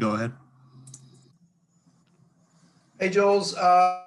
Go ahead. Hey, Jules, how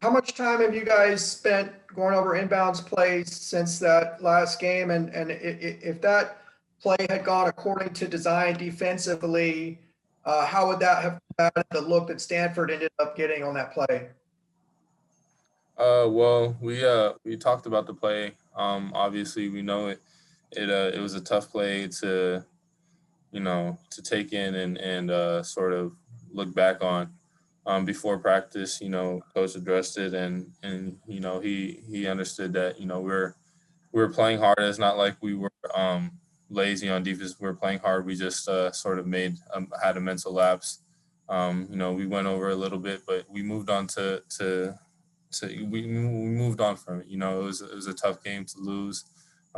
much time have you guys spent going over inbounds plays since that last game? And if that play had gone according to design defensively, how would that have been the look that Stanford ended up getting on that play? Well, we talked about the play. Obviously, we know it was a tough play to to take in and sort of look back on. Before practice, coach addressed it, and he understood that we were playing hard. It's not like we were lazy on defense. We were playing hard. We just sort of had a mental lapse. We went over a little bit, but we moved on we moved on from it. It was a tough game to lose.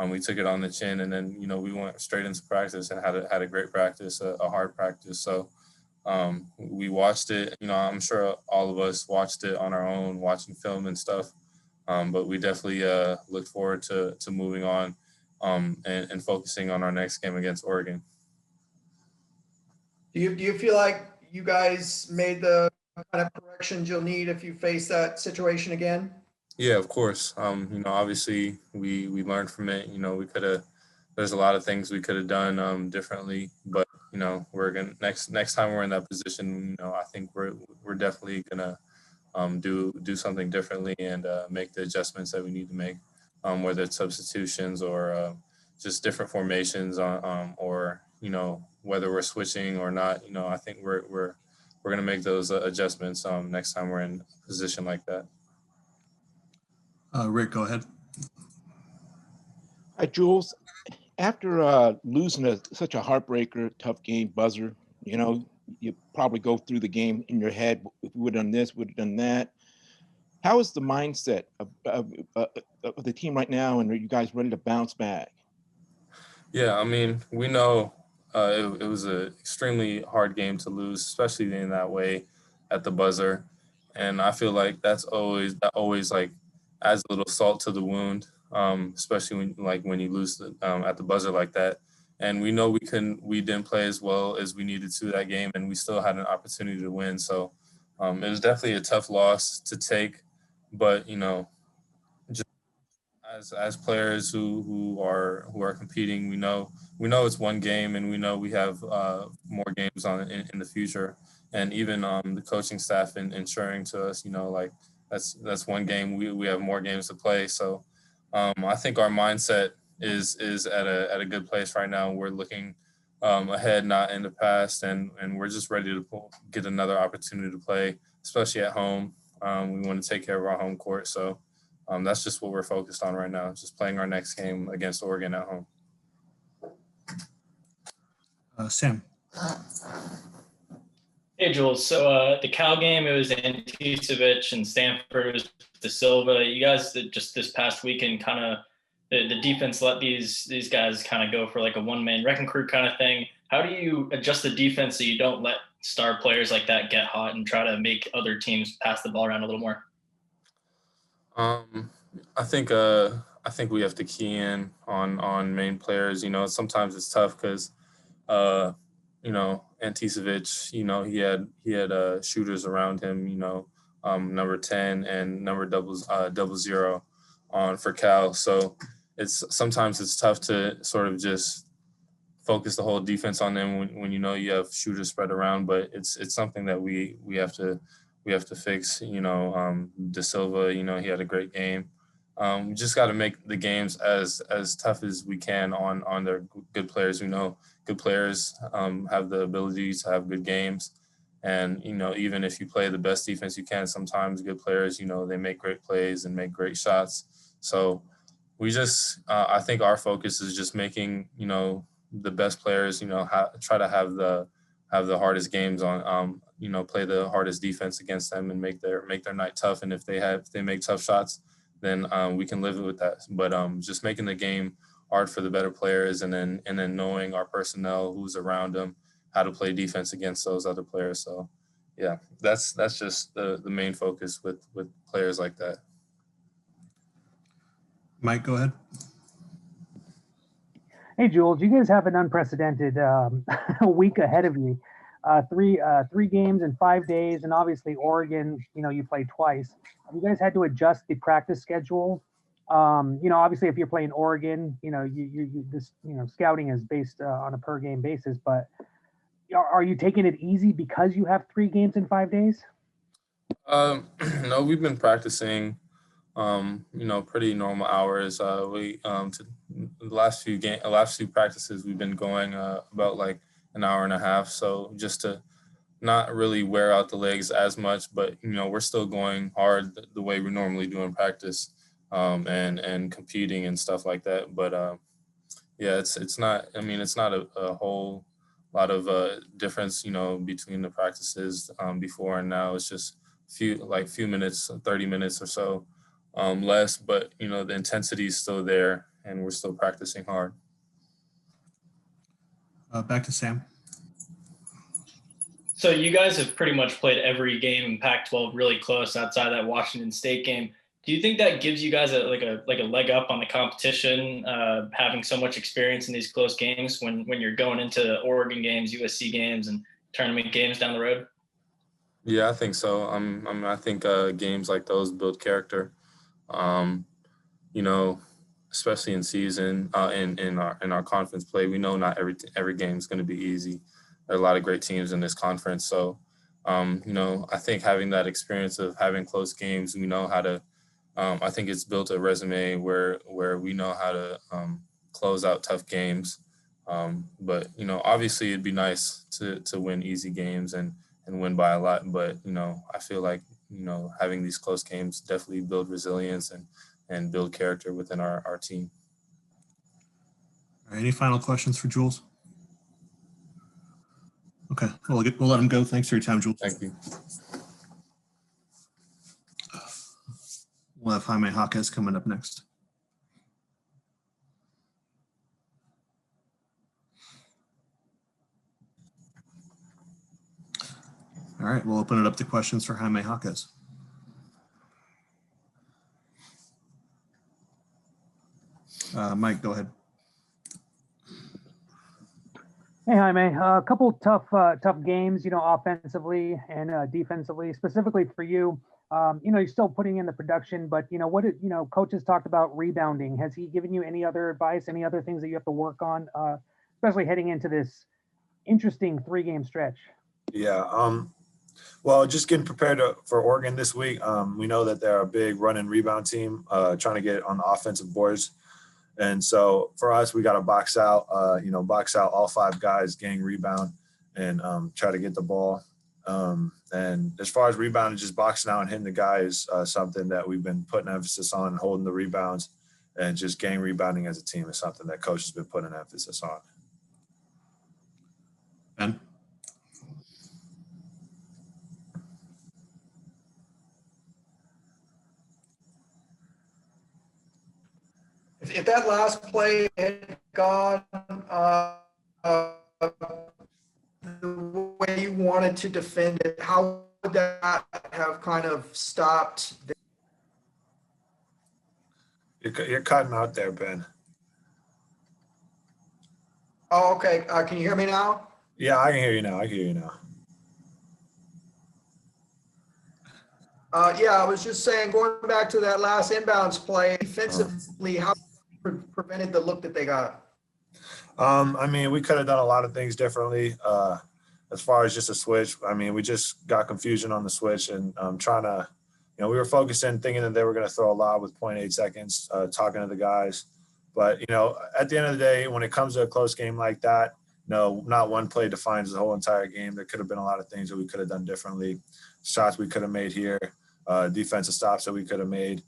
We took it on the chin, and then we went straight into practice and had a great practice, a hard practice. So we watched it. I'm sure all of us watched it on our own, watching film and stuff. But we definitely look forward to moving on and focusing on our next game against Oregon. Do you feel like you guys made the kind of corrections you'll need if you face that situation again? Yeah, of course. Obviously we learned from it. We could have. There's a lot of things we could have done differently, but we're gonna next time we're in that position. I think we're definitely gonna do something differently and make the adjustments that we need to make, whether it's substitutions or just different formations or whether we're switching or not. I think we're gonna make those adjustments next time we're in a position like that. Rick, go ahead. Hi, Jules. After losing such a heartbreaker, tough game, buzzer, you probably go through the game in your head. If we would have done this, would have done that. How is the mindset of the team right now, and are you guys ready to bounce back? Yeah, I mean, we know it was an extremely hard game to lose, especially in that way at the buzzer. And I feel like that always like adds a little salt to the wound, especially when you lose at the buzzer like that. And we know we didn't play as well as we needed to that game, and we still had an opportunity to win. So it was definitely a tough loss to take, but just as players who are competing, we know it's one game, and we know we have more games in the future, and even the coaching staff ensuring to us, like that's one game. We have more games to play, so I think our mindset is at a good place right now. We're looking ahead, not in the past, and we're just ready to get another opportunity to play, especially at home. We want to take care of our home court, so that's just what we're focused on right now, just playing our next game against Oregon at home. Sam. Hey, Jules. So the Cal game, it was Anticevic and Stanford was De Silva. You guys just this past weekend kind of the defense let these guys kind of go for like a one-man wrecking crew kind of thing. How do you adjust the defense so you don't let star players like that get hot and try to make other teams pass the ball around a little more? I think we have to key in on main players. Sometimes it's tough because Anticevic, he had shooters around him. Number 10 and number 00 on for Cal. So sometimes it's tough to sort of just focus the whole defense on them when you have shooters spread around. But it's something that we have to fix. De Silva, he had a great game. We just got to make the games as tough as we can on their good players. We know good players have the ability to have good games. And, even if you play the best defense you can, sometimes good players, they make great plays and make great shots. So I think our focus is just making, the best players, try to have the hardest games on, play the hardest defense against them and make their night tough. And if they make tough shots, then we can live with that. But just making the game hard for the better players, and then knowing our personnel, who's around them, how to play defense against those other players. So, yeah, that's just the main focus with players like that. Mike, go ahead. Hey, Jules, you guys have an unprecedented week ahead of you. Three games in 5 days, and obviously Oregon. You played twice. Have you guys had to adjust the practice schedule? Obviously, if you're playing Oregon, this scouting is based on a per game basis. But are you taking it easy because you have 3 games in 5 days? No, we've been practicing, pretty normal hours. The last few practices, we've been going about like an hour and a half. So just to not really wear out the legs as much, but we're still going hard the way we normally do in practice, and competing and stuff like that. But yeah, it's not. I mean, it's not a whole lot of difference, between the practices before and now. It's just few minutes, 30 minutes or so less, but the intensity is still there, and we're still practicing hard. Back to Sam. So you guys have pretty much played every game in Pac-12 really close outside that Washington State game. Do you think that gives you guys a leg up on the competition, having so much experience in these close games when you're going into Oregon games, USC games, and tournament games down the road? Yeah, I think so. I think games like those build character. Especially in season, in our conference play, we know not every game is going to be easy. There are a lot of great teams in this conference, so I think having that experience of having close games, we know how to. I think it's built a resume where we know how to close out tough games. But obviously, it'd be nice to win easy games and win by a lot. But I feel like having these close games definitely build resilience and build character within our team. All right, any final questions for Jules? Okay, we'll let him go. Thanks for your time, Jules. Thank you. We'll have Jaime Jaquez coming up next. All right, we'll open it up to questions for Jaime Jaquez. Mike, go ahead. Hey, Jaime, a couple tough games, offensively and defensively, specifically for you. You're still putting in the production, but coach has talked about rebounding. Has he given you any other advice, any other things that you have to work on, especially heading into this interesting 3-game stretch? Yeah. Well, just getting prepared for Oregon this week. We know that they're a big run and rebound team, trying to get on the offensive boards. And so for us, we got to box out all 5 guys, gang rebound, and try to get the ball. And as far as rebounding, just boxing out and hitting the guy is something that we've been putting emphasis on, holding the rebounds, and just gang rebounding as a team is something that coach has been putting emphasis on. Ben? If that last play had gone the way you wanted to defend it, how would that have kind of stopped? You're cutting out there, Ben. Oh, okay. Can you hear me now? Yeah, I can hear you now. Yeah, I was just saying, going back to that last inbounds play, defensively, how prevented the look that they got? I mean, we could have done a lot of things differently as far as just a switch. I mean, we just got confusion on the switch and trying to, we were focusing, thinking that they were going to throw a lob with 0.8 seconds, talking to the guys. But, at the end of the day, when it comes to a close game like that, no, not one play defines the whole entire game. There could have been a lot of things that we could have done differently, shots we could have made here, defensive stops that we could have made.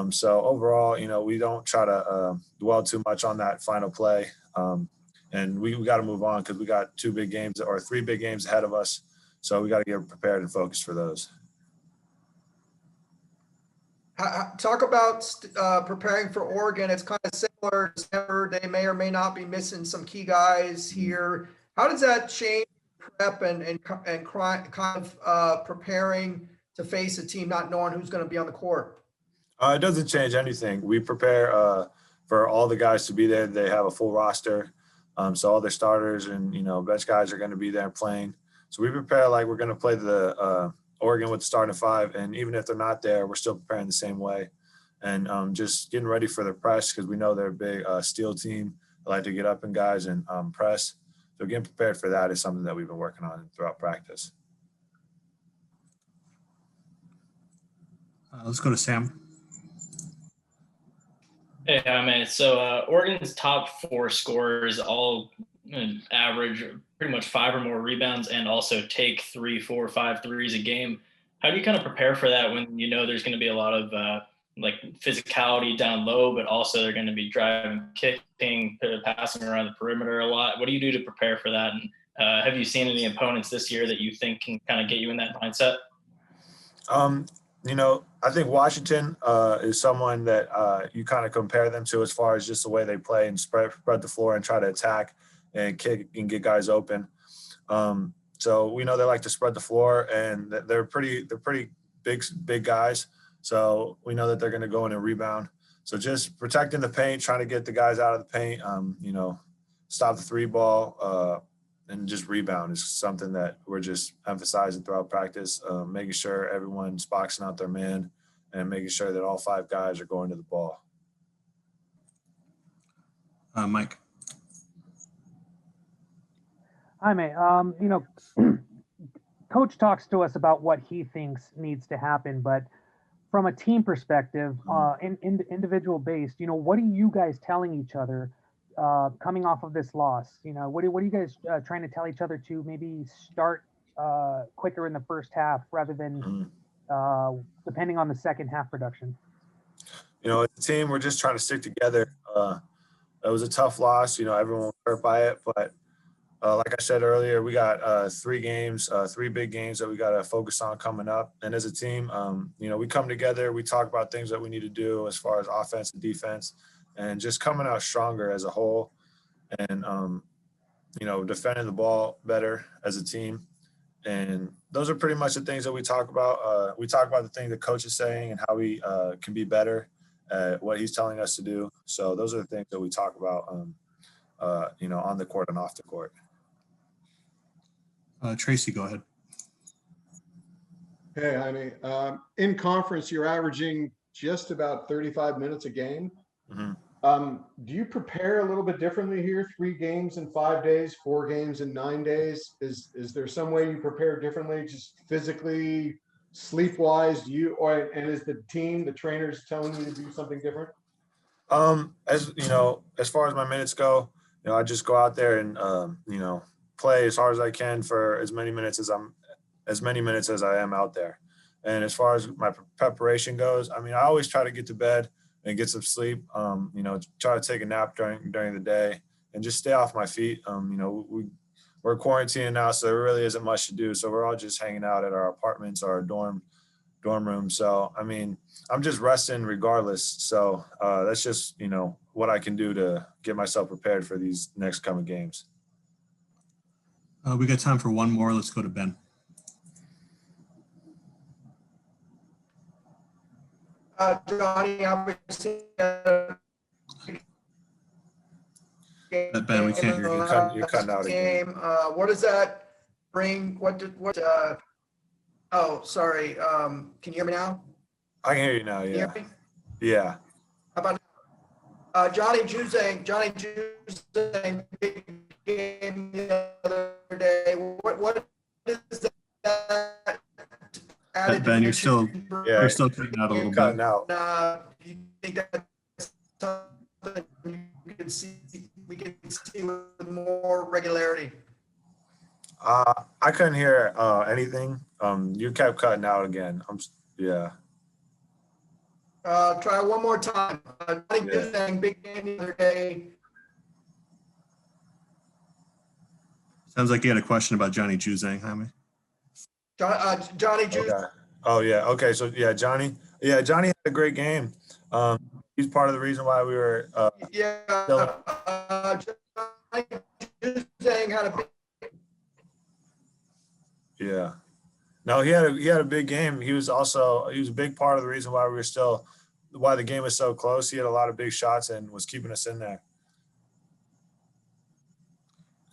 So overall, we don't try to dwell too much on that final play. And we got to move on because we got 2 big games or 3 big games ahead of us. So we got to get prepared and focused for those. Talk about preparing for Oregon. It's kind of similar. They may or may not be missing some key guys here. How does that change prep and kind of preparing to face a team not knowing who's going to be on the court? It doesn't change anything. We prepare for all the guys to be there. They have a full roster. So all their starters and, bench guys are going to be there playing. So we prepare like we're going to play the Oregon with the starting five. And even if they're not there, we're still preparing the same way. And just getting ready for the press because we know they're a big steel team. They like to get up in guys and press. So getting prepared for that is something that we've been working on throughout practice. Let's go to Sam. Hey, Jaime. So Oregon's top 4 scorers all average pretty much 5 or more rebounds and also take 3, 4, 5 threes a game. How do you kind of prepare for that when you know there's going to be a lot of like physicality down low, but also they're going to be driving, kicking, passing around the perimeter a lot? What do you do to prepare for that? And have you seen any opponents this year that you think can kind of get you in that mindset? I think Washington is someone that you kind of compare them to as far as just the way they play and spread the floor and try to attack and kick and get guys open. So we know they like to spread the floor, and they're pretty big guys. So we know that they're going to go in and rebound. So just protecting the paint, trying to get the guys out of the paint, stop the 3-ball, and just rebound is something that we're just emphasizing throughout practice, making sure everyone's boxing out their man and making sure that all 5 guys are going to the ball. Mike. Jaime, Coach talks to us about what he thinks needs to happen, but from a team perspective, in individual based, what are you guys telling each other coming off of this loss? What are you guys trying to tell each other to maybe start quicker in the first half rather than depending on the second half production? As a team, we're just trying to stick together. It was a tough loss. Everyone was hurt by it, but like I said earlier, we got 3 games, 3 big games that we got to focus on coming up. And as a team, we come together, we talk about things that we need to do as far as offense and defense, and just coming out stronger as a whole and, defending the ball better as a team. And those are pretty much the things that we talk about. We talk about the things the coach is saying and how we can be better at what he's telling us to do. So those are the things that we talk about, on the court and off the court. Tracy, go ahead. Hey, Jaime. In conference, you're averaging just about 35 minutes a game. Mm-hmm. Do you prepare a little bit differently here? 3 games in 5 days, 4 games in 9 days? Is there some way you prepare differently, just physically, sleep-wise? And is the team, the trainers telling you to do something different? As far as my minutes go, I just go out there and play as hard as I can for as many minutes as I am out there. And as far as my preparation goes, I always try to get to bed and get some sleep, try to take a nap during the day and just stay off my feet. We're quarantining now, so there really isn't much to do. So we're all just hanging out at our apartments or our dorm room. So, I'm just resting regardless. So that's just, what I can do to get myself prepared for these next coming games. We got time for one more. Let's go to Ben. Johnny, obviously, Ben, we can't hear you. You're cutting out again. What does that bring? Oh, sorry. Can you hear me now? I can hear you now. Can you Yeah. hear me? Yeah. How about Johnny Juzang, big game the other day. What is that added? Ben, you're still cutting out a little Cutting bit. out. Do you think that's something we can see with more regularity? I couldn't hear anything. You kept cutting out again. Yeah. Try one more time. Johnny Juzang, big game the other day. Sounds like you had a question about Johnny Juzang, Jaime. Johnny Juzang. Okay. Oh yeah. Okay. So yeah, Johnny had a great game. He's part of the reason why we were. Johnny Juzang had a big. Yeah. No, he had a big game. He was a big part of the reason why we were still why the game was so close. He had a lot of big shots and was keeping us in there.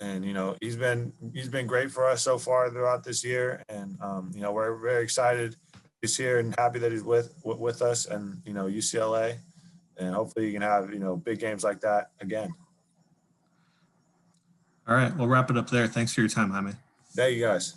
And, he's been great for us so far throughout this year. And, we're very excited he's here and happy that he's with us and, UCLA. And hopefully you can have, big games like that again. All right, we'll wrap it up there. Thanks for your time, Jaime. Thank you guys.